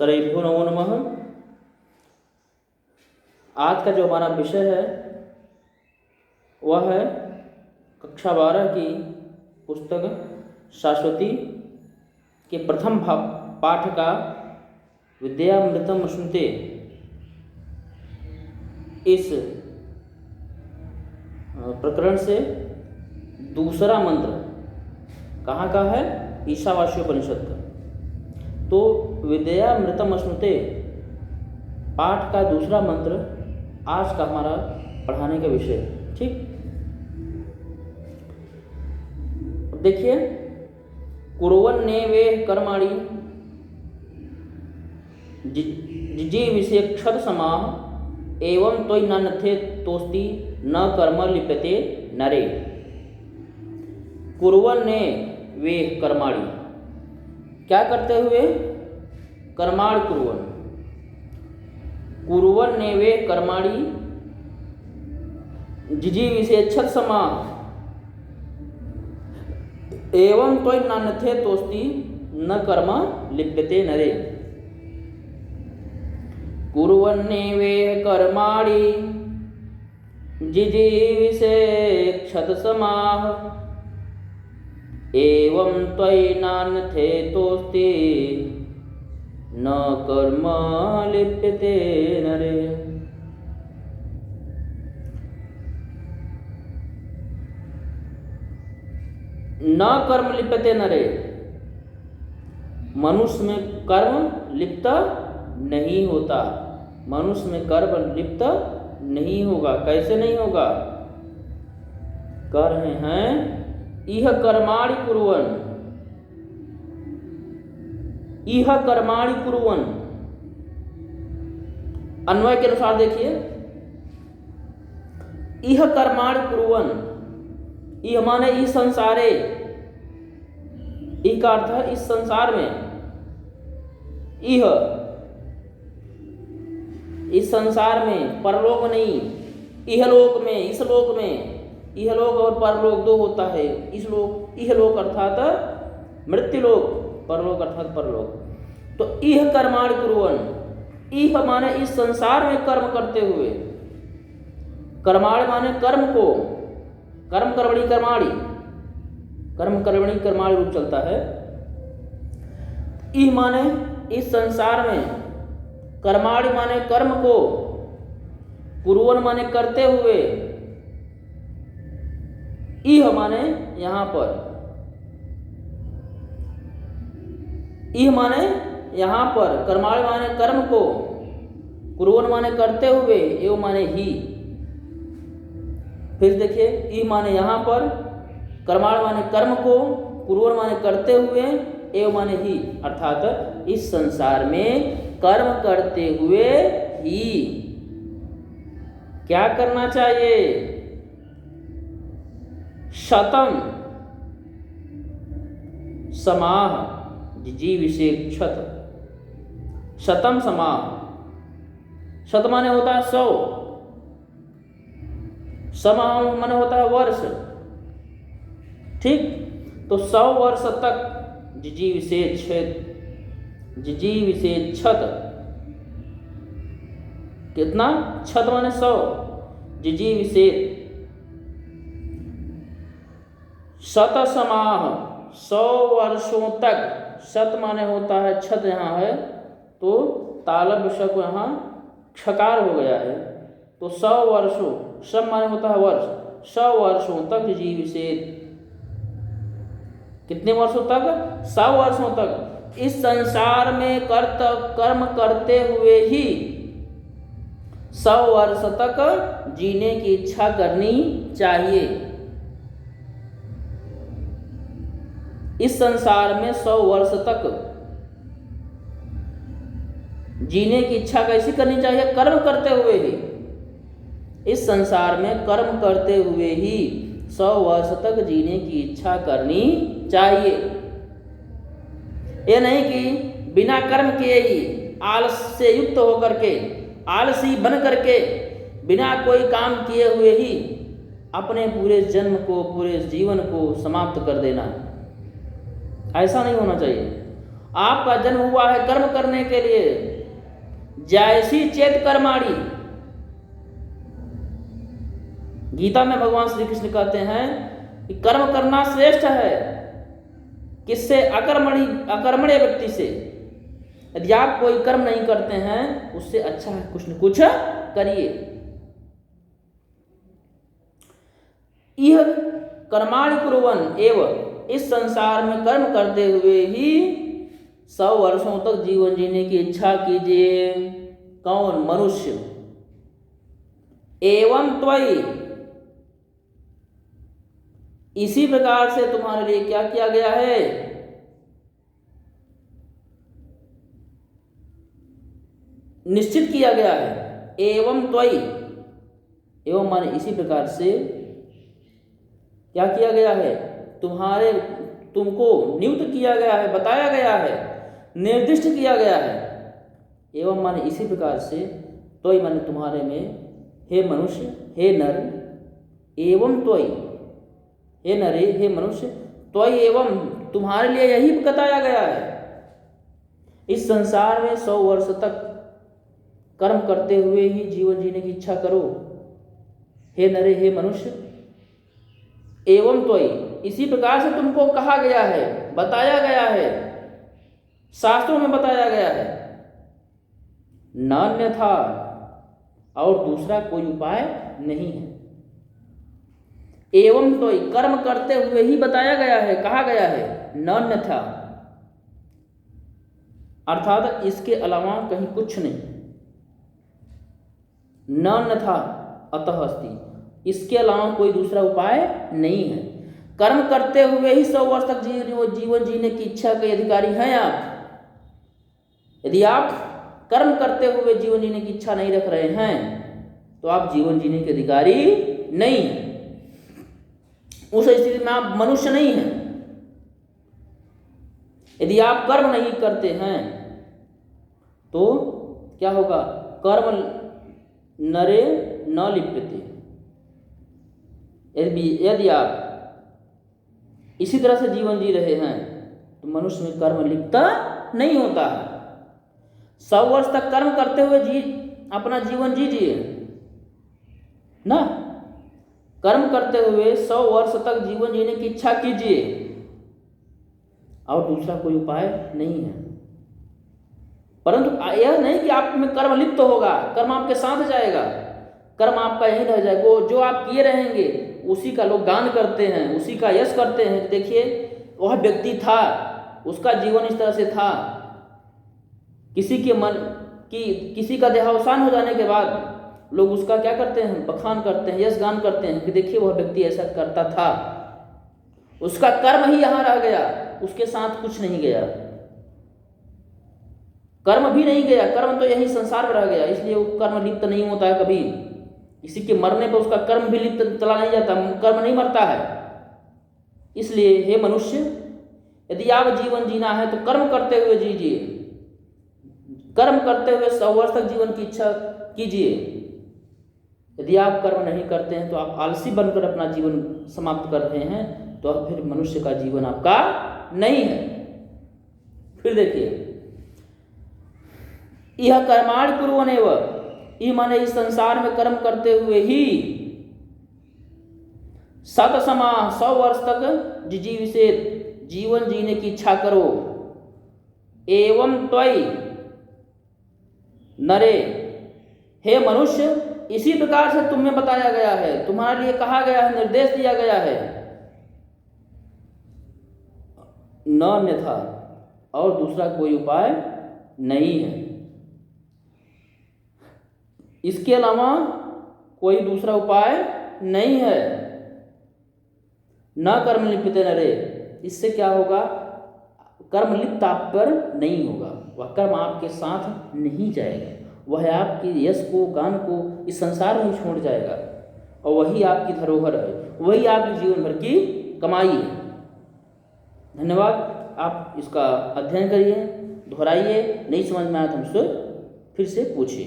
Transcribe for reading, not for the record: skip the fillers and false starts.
सर्वेभ्यो नमो नमः। आज का जो हमारा विषय है वह है कक्षा 12 की पुस्तक शाश्वती के प्रथम पाठ का विद्यामृतम स्मृते। इस प्रकरण से दूसरा मंत्र कहाँ का है? ईशावास्योपनिषद का। तो विद्यामृतम स्मृते पाठ का दूसरा मंत्र आज का हमारा पढ़ाने का विषय है। ठीक, अब देखिए, कुर्वन्नेवे कर्माणि जिजीविषेक्षत समाह एवं त्वयि नान्यथे तोस्ति न कर्म लिप्यते नरे। कुर्वन्ने वे कर्माणि, क्या करते हुए? कर्माणि कुर्वन्। कुर्वन्ने वे कर्माणि जिजीविषेक्षत समाह एवं त्वयि नान्यथे तोस्ति न कर्म लिप्यते नरे। कुर्वन्नेवे कर्माणि जिजीविषेक्षत समाह एवं त्वयि नान्यथे तोस्ति न कर्म लिप्यते नरे। न कर्म लिप्यते नरे, मनुष्य में कर्म लिप्त नहीं होता। मनुष्य में कर्म लिप्त नहीं होगा। कैसे नहीं होगा? कर रहे हैं इह कर्माणि कुर्वन्, इह कर्माणि कुर्वन्। अन्वय के अनुसार देखिए, इह कर्माणि कुर्वन्, इह माने इस संसारे, इह का अर्थ है इस संसार में। इह इस संसार में, परलोक नहीं, इहलोक में, इस लोक में। इहलोक और परलोक दो होता है। इस लोक, इहलोक अर्थात मृत्युलोक, परलोक अर्थात परलोक। तो इह कर्माणि कुर्वन्, इह माने इस संसार में कर्म करते हुए। कर्माणि माने कर्म को, कर्म कर्मणि कर्माणि, कर्म कर्मणि कर्माणि रूप चलता है। इह माने इस संसार में, कर्माणि माने कर्म को, कुर्वन् माने करते हुए, इह माने यहां पर, इह माने यहां पर, कर्माणि माने कर्म को, कुर्वन् माने करते हुए, एवं माने ही। फिर देखिए, इह माने यहां पर, कर्माणि माने कर्म को, कुर्वन् माने करते हुए, एवं माने ही। अर्थात इस संसार में कर्म करते हुए ही क्या करना चाहिए? शतम समाह जिजीविषेक्षत। शतम समाह, शत माने होता है 100, समाह माने होता है वर्ष। ठीक, तो 100 वर्ष तक जिजीविषेक्षत, जिजीविषेक्षत कितना? छत माने 100, जिजीविषेक शत समाह, 100 वर्षों तक। शत माने होता है छत, यहाँ है तो तालब विषय को यहाँ क्षकार हो गया है। तो 100 वर्षों, शब माने होता है वर्ष, 100 वर्षों तक जिजीविषेक। कितने वर्षों तक? 100 वर्षों तक इस संसार में कर्म करते हुए ही 100 वर्ष तक जीने की इच्छा करनी चाहिए। इस संसार में 100 वर्ष तक जीने की इच्छा कैसी करनी चाहिए? कर्म करते हुए ही। इस संसार में कर्म करते हुए ही 100 वर्ष तक जीने की इच्छा करनी चाहिए। ये नहीं कि बिना कर्म किए ही आलस से युक्त होकर के, आलसी बन करके, बिना कोई काम किए हुए ही अपने पूरे जन्म को, पूरे जीवन को समाप्त कर देना। ऐसा नहीं होना चाहिए। आपका जन्म हुआ है कर्म करने के लिए। जैसी चेत कर्माणी, गीता में भगवान श्री कृष्ण कहते हैं कि कर्म करना श्रेष्ठ है। किससे? अकर्मण्य व्यक्ति से। यदि आप कोई कर्म नहीं करते हैं उससे अच्छा है कुछ न कुछ करिए। यह कर्माणि कुर्वन् एव, इस संसार में कर्म करते हुए ही 100 वर्षों तक जीवन जीने की इच्छा कीजिए। कौन? मनुष्य। एवं त्वयि, इसी प्रकार से तुम्हारे लिए क्या किया गया है? निश्चित किया गया है। एवं त्वयि, एवं माने इसी प्रकार से क्या किया गया है? तुमको नियुक्त किया गया है, बताया गया है, निर्दिष्ट किया गया है। एवं माने इसी प्रकार से, त्वयि माने तुम्हारे में, हे मनुष्य, हे नर, एवं त्वयि, हे नरे, हे मनुष्य, त्वयि एवं, तुम्हारे लिए यही बताया गया है। इस संसार में 100 वर्ष तक कर्म करते हुए ही जीवन जीने की इच्छा करो। हे नरे, हे मनुष्य, एवं त्वयि, इसी प्रकार से तुमको कहा गया है, बताया गया है, शास्त्रों में बताया गया है। नान्यथा, और दूसरा कोई उपाय नहीं है। एवं त्वयि, कर्म करते हुए ही बताया गया है, कहा गया है, नान्यथा, अर्थात इसके अलावा कहीं कुछ नहीं। नान्यथा अतः अस्ति, इसके अलावा कोई दूसरा उपाय नहीं है। कर्म करते हुए ही 100 वर्ष तक जीवन जीने की इच्छा के अधिकारी हैं आप। यदि आप कर्म करते हुए जीवन जीने की इच्छा नहीं रख रहे हैं तो आप जीवन जीने के अधिकारी नहीं हैं। उस स्थिति में आप मनुष्य नहीं हैं। यदि आप कर्म नहीं करते हैं तो क्या होगा? कर्म नरे न लिप्यते। यदि आप इसी तरह से जीवन जी रहे हैं तो मनुष्य में कर्म लिप्त नहीं होता है। 100 वर्ष तक कर्म करते हुए अपना जीवन जीजिए ना। कर्म करते हुए 100 वर्ष तक जीवन जीने की इच्छा कीजिए, और दूसरा कोई उपाय नहीं है। परंतु यह नहीं कि आप में कर्म लिप्त होगा, कर्म आपके साथ जाएगा, कर्म आपका यहीं रह जाएगा। जो आप किए रहेंगे उसी का लोग गान करते हैं, उसी का यश करते हैं। देखिए वह व्यक्ति था, उसका जीवन इस तरह से था। किसी का देहावसान हो जाने के बाद लोग उसका क्या करते हैं? बखान करते हैं, यश गान करते हैं कि देखिए वह व्यक्ति ऐसा करता था। उसका कर्म ही यहाँ रह गया, उसके साथ कुछ नहीं गया, कर्म भी नहीं गया। कर्म तो यही संसार में रह गया, इसलिए वो कर्म लिप्त नहीं होता है कभी। किसी के मरने पर उसका कर्म भी लिप्त चला नहीं जाता, कर्म नहीं मरता है। इसलिए हे मनुष्य, यदि आप जीवन जीना है तो कर्म करते हुए जीजिए। कर्म करते हुए 100 वर्ष तक जीवन की इच्छा कीजिए। यदि आप कर्म नहीं करते हैं तो आप आलसी बनकर अपना जीवन समाप्त कर रहे हैं, तो फिर मनुष्य का जीवन आपका नहीं है। फिर देखिए, यह कर्माणि कुर्वन् एव, यह माने इस संसार में कर्म करते हुए ही 100 वर्ष तक जिजीविषेत्, जीवन जीने की इच्छा करो। एवं त्वयि नरे, हे मनुष्य, इसी प्रकार से तुम्हें बताया गया है, तुम्हारे लिए कहा गया है, निर्देश दिया गया है। न अन्यथा, और दूसरा कोई उपाय नहीं है। इसके अलावा कोई दूसरा उपाय नहीं है। न कर्म लिप्यते नरे, इससे क्या होगा? कर्म लिप्त आप पर नहीं होगा, वह कर्म आपके साथ नहीं जाएगा, वह आपके यश को, गान को इस संसार में छोड़ जाएगा, और वही आपकी धरोहर है, वही आपकी जीवन भर की कमाई है। धन्यवाद। आप इसका अध्ययन करिए, दोहराइए, नहीं समझ में आया तो हमसे फिर से पूछिए।